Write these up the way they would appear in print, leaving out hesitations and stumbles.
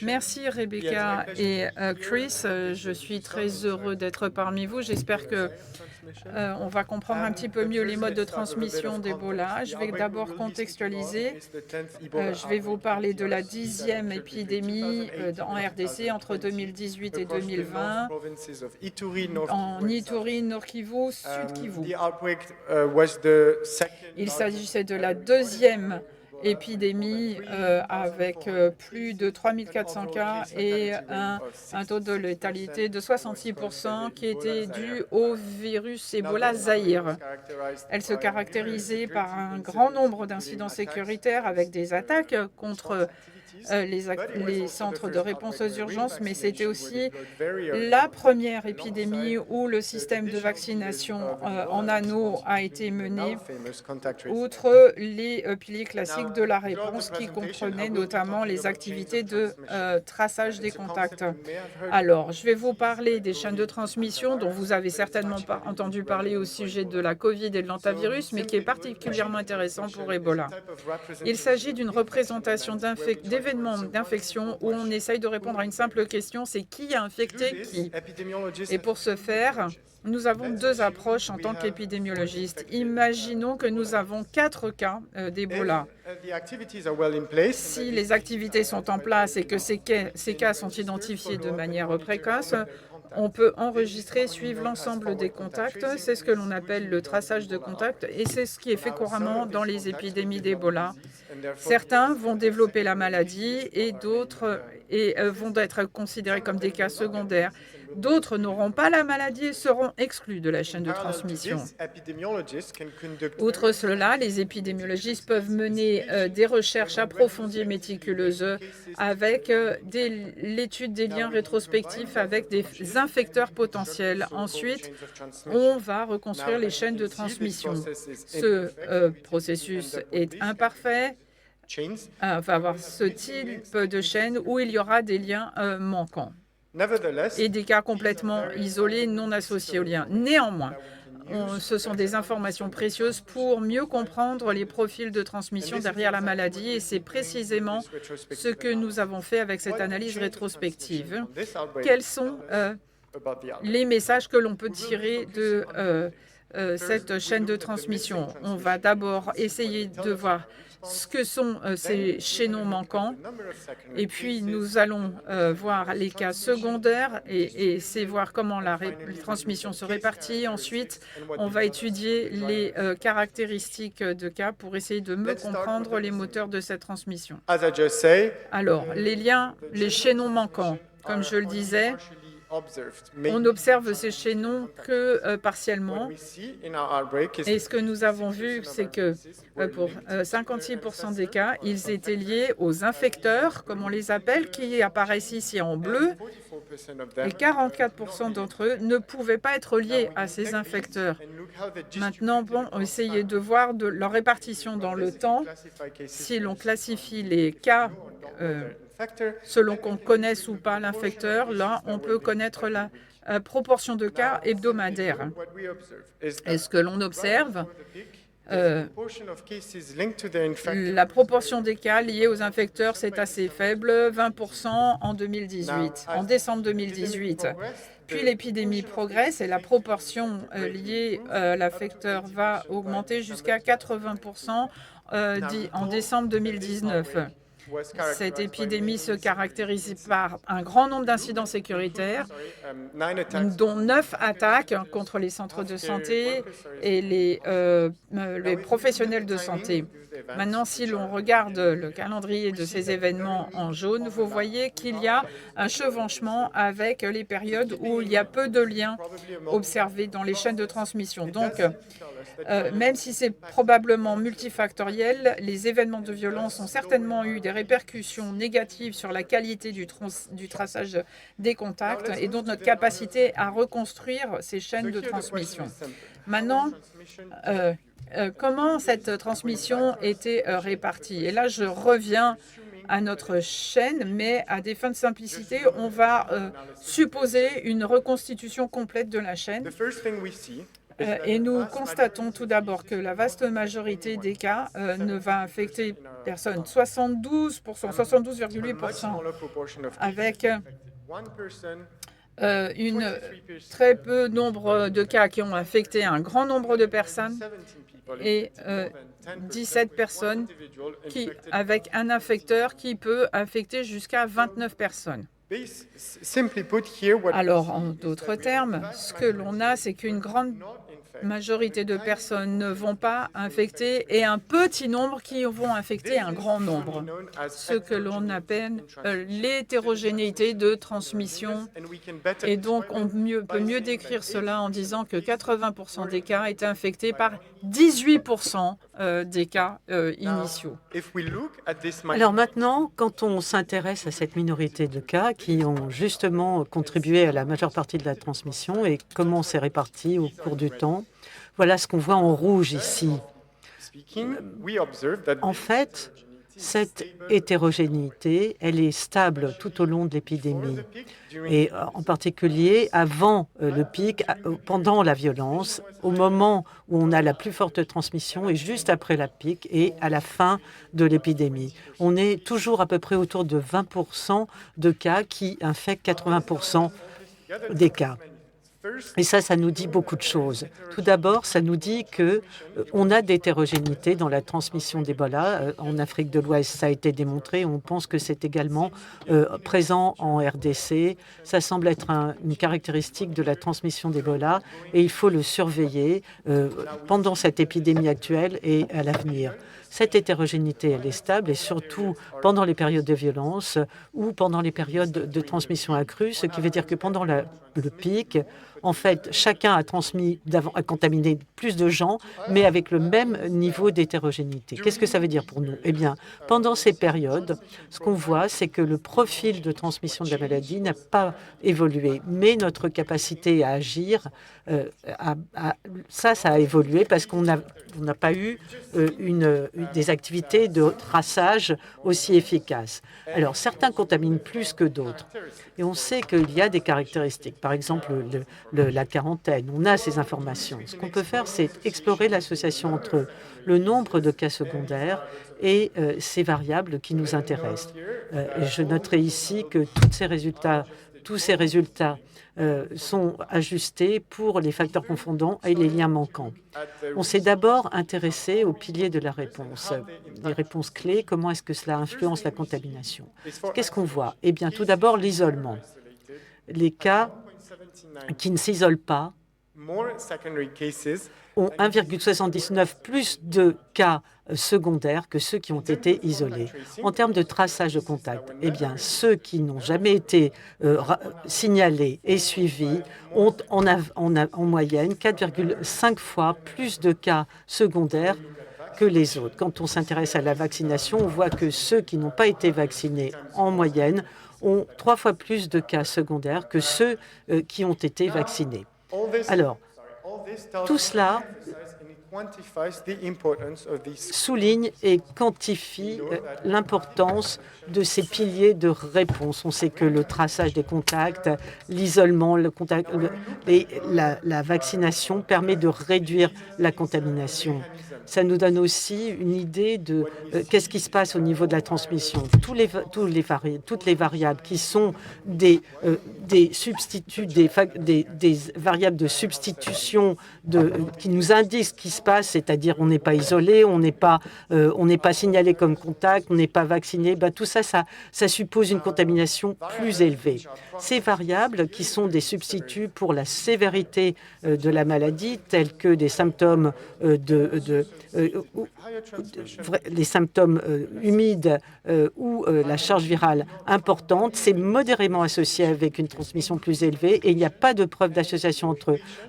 Merci Rebecca et Chris. Je suis très heureux d'être parmi vous. J'espère que on va comprendre un petit peu mieux les modes de transmission d'Ebola. Je vais d'abord contextualiser. Je vais vous parler de la 10e épidémie en RDC entre 2018 et 2020 en Ituri, Nord Kivu, Sud Kivu. Il s'agissait de la deuxième épidémie avec plus de 3400 cas et un taux de létalité de 66% qui était dû au virus Ebola Zaïre. Elle se caractérisait par un grand nombre d'incidents sécuritaires avec des attaques contre les centres de réponse aux urgences, mais c'était aussi la première épidémie où le système de vaccination en anneau a été mené, outre les piliers classiques de la réponse qui comprenaient notamment les activités de traçage des contacts. Alors, je vais vous parler des chaînes de transmission dont vous avez certainement pas entendu parler au sujet de la COVID et de l'antivirus, mais qui est particulièrement intéressant pour Ebola. Il s'agit d'une représentation d'événements d'infection où on essaye de répondre à une simple question, c'est qui a infecté qui? Et pour ce faire, nous avons deux approches en tant qu'épidémiologistes. Imaginons que nous avons 4 cas d'Ebola. Si les activités sont en place et que ces cas sont identifiés de manière précoce, on peut enregistrer et suivre l'ensemble des contacts. C'est ce que l'on appelle le traçage de contacts et c'est ce qui est fait couramment dans les épidémies d'Ebola. Certains vont développer la maladie et d'autres vont être considérés comme des cas secondaires. D'autres n'auront pas la maladie et seront exclus de la chaîne de transmission. Outre cela, les épidémiologistes peuvent mener des recherches approfondies et méticuleuses avec l'étude des liens rétrospectifs avec des infecteurs potentiels. Ensuite, on va reconstruire les chaînes de transmission. Ce processus est imparfait. On va avoir ce type de chaîne où il y aura des liens manquants et des cas complètement isolés, non associés aux liens. Néanmoins, ce sont des informations précieuses pour mieux comprendre les profils de transmission derrière la maladie et c'est précisément ce que nous avons fait avec cette analyse rétrospective. Quels sont les messages que l'on peut tirer de cette chaîne de transmission? On va d'abord essayer de voir ce que sont ces chaînons manquants et puis nous allons voir les cas secondaires et c'est voir comment la transmission se répartit. Ensuite, on va étudier les caractéristiques de cas pour essayer de mieux comprendre les moteurs de cette transmission. Alors, les liens, les chaînons manquants, comme je le disais, on observe ces chaînons que partiellement. Et ce que nous avons vu, c'est que pour 56% des cas, ils étaient liés aux infecteurs, comme on les appelle, qui apparaissent ici en bleu. Et 44% d'entre eux ne pouvaient pas être liés à ces infecteurs. Maintenant, on va essayer de voir leur répartition dans le temps. Si l'on classifie les cas selon qu'on connaisse ou pas l'infecteur, là, on peut connaître la proportion de cas hebdomadaires. Et ce que l'on observe, la proportion des cas liés aux infecteurs, c'est assez faible, 20% en 2018, en décembre 2018. Puis l'épidémie progresse et la proportion liée à l'infecteur va augmenter jusqu'à 80% en décembre 2019. Cette épidémie se caractérise par un grand nombre d'incidents sécuritaires, dont 9 attaques contre les centres de santé et les professionnels de santé. Maintenant, si l'on regarde le calendrier de ces événements en jaune, vous voyez qu'il y a un chevauchement avec les périodes où il y a peu de liens observés dans les chaînes de transmission. Donc, même si c'est probablement multifactoriel, les événements de violence ont certainement eu des répercussions négatives sur la qualité du traçage des contacts et donc notre capacité à reconstruire ces chaînes de transmission. Maintenant, comment cette transmission était répartie? Et là, je reviens à notre chaîne, mais à des fins de simplicité, on va supposer une reconstitution complète de la chaîne. Et nous constatons tout d'abord que la vaste majorité des cas ne va affecter personne, 72,8%, avec une très peu nombre de cas qui ont affecté un grand nombre de personnes et 17 personnes avec un infecteur qui peut affecter jusqu'à 29 personnes. Alors, en d'autres termes, ce que l'on a, c'est qu'une grande majorité de personnes ne vont pas infecter et un petit nombre qui vont infecter un grand nombre, ce que l'on appelle l'hétérogénéité de transmission. Et donc, on peut mieux décrire cela en disant que 80% des cas étaient infectés par 18% des cas initiaux. Alors maintenant, quand on s'intéresse à cette minorité de cas qui ont justement contribué à la majeure partie de la transmission et comment c'est réparti au cours du temps, voilà ce qu'on voit en rouge ici. En fait, cette hétérogénéité, elle est stable tout au long de l'épidémie. Et en particulier avant le pic, pendant la violence, au moment où on a la plus forte transmission et juste après la pic et à la fin de l'épidémie. On est toujours à peu près autour de 20% de cas qui infectent 80% des cas. Et ça nous dit beaucoup de choses. Tout d'abord, ça nous dit qu'on a d'hétérogénéité dans la transmission d'Ebola. En Afrique de l'Ouest, ça a été démontré. On pense que c'est également présent en RDC. Ça semble être une caractéristique de la transmission d'Ebola et il faut le surveiller pendant cette épidémie actuelle et à l'avenir. Cette hétérogénéité, elle est stable et surtout pendant les périodes de violence ou pendant les périodes de transmission accrue, ce qui veut dire que pendant le pic, en fait, chacun a contaminé plus de gens, mais avec le même niveau d'hétérogénéité. Qu'est-ce que ça veut dire pour nous? Eh bien, pendant ces périodes, ce qu'on voit, c'est que le profil de transmission de la maladie n'a pas évolué, mais notre capacité à agir, ça a évolué parce qu'on n'a pas eu des activités de traçage aussi efficaces. Alors, certains contaminent plus que d'autres. Et on sait qu'il y a des caractéristiques. Par exemple, la quarantaine, on a ces informations. Ce qu'on peut faire, c'est explorer l'association entre le nombre de cas secondaires et ces variables qui nous intéressent. Je noterai ici que tous ces résultats sont ajustés pour les facteurs confondants et les liens manquants. On s'est d'abord intéressé aux piliers de la réponse, les réponses clés, comment est-ce que cela influence la contamination. Qu'est-ce qu'on voit? Eh bien, tout d'abord, l'isolement. Les cas qui ne s'isolent pas ont 1,79 plus de cas secondaires que ceux qui ont été isolés. En termes de traçage de contact, eh bien, ceux qui n'ont jamais été signalés et suivis ont en moyenne 4,5 fois plus de cas secondaires que les autres. Quand on s'intéresse à la vaccination, on voit que ceux qui n'ont pas été vaccinés en moyenne ont 3 fois plus de cas secondaires que ceux qui ont été vaccinés. Alors, tout cela souligne et quantifie l'importance de ces piliers de réponse. On sait que le traçage des contacts, l'isolement, la vaccination permet de réduire la contamination. Ça nous donne aussi une idée de qu'est-ce qui se passe au niveau de la transmission. Toutes les variables qui sont des substituts, des variables de substitution qui nous indiquent ce qui se passe, c'est-à-dire on n'est pas isolé, on n'est pas signalé comme contact, on n'est pas vacciné. Tout ça suppose une contamination plus élevée. Ces variables qui sont des substituts pour la sévérité de la maladie, tels que des symptômes les symptômes humides ou la charge virale importante, c'est modérément associé avec une transmission plus élevée et il n'y a pas de preuve d'association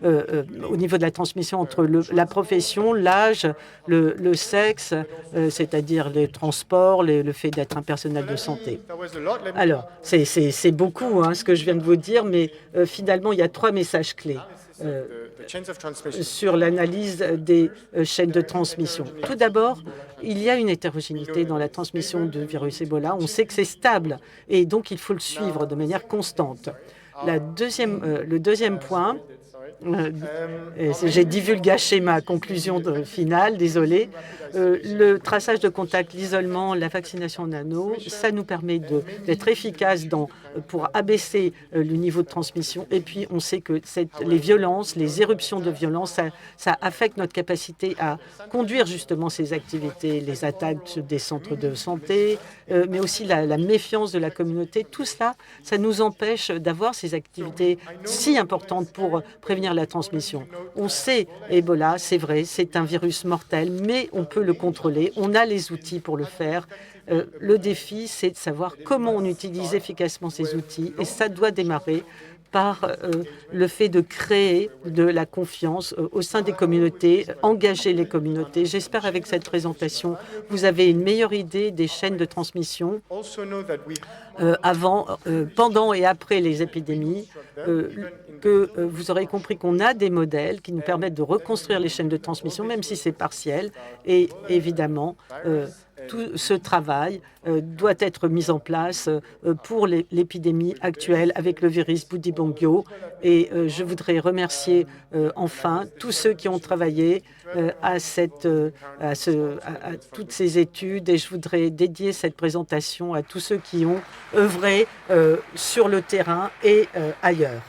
au niveau de la transmission entre la profession, l'âge, le sexe, c'est-à-dire les transports, le fait d'être un personnel de santé. Alors, c'est beaucoup ce que je viens de vous dire, mais finalement, il y a 3 messages clés sur l'analyse des chaînes de transmission. Tout d'abord, il y a une hétérogénéité dans la transmission du virus Ebola. On sait que c'est stable et donc il faut le suivre de manière constante. Le deuxième point, J'ai divulgaché ma conclusion finale, désolé. Le traçage de contact, l'isolement, la vaccination en anneau, ça nous permet d'être efficace pour abaisser le niveau de transmission. Et puis, on sait que les violences, les éruptions de violence, ça affecte notre capacité à conduire justement ces activités, les attaques des centres de santé, mais aussi la méfiance de la communauté. Tout cela, ça nous empêche d'avoir ces activités si importantes pour prévenir la transmission. On sait, Ebola, c'est vrai, c'est un virus mortel, mais on peut le contrôler. On a les outils pour le faire. Le défi, c'est de savoir comment on utilise efficacement ces outils, et ça doit démarrer par le fait de créer de la confiance au sein des communautés, engager les communautés. J'espère avec cette présentation, vous avez une meilleure idée des chaînes de transmission avant, pendant et après les épidémies, que vous aurez compris qu'on a des modèles qui nous permettent de reconstruire les chaînes de transmission, même si c'est partiel. Et évidemment, tout ce travail doit être mis en place pour l'épidémie actuelle avec le virus Budibongyo. Et je voudrais remercier enfin tous ceux qui ont travaillé à toutes ces études, et je voudrais dédier cette présentation à tous ceux qui ont œuvré sur le terrain et ailleurs.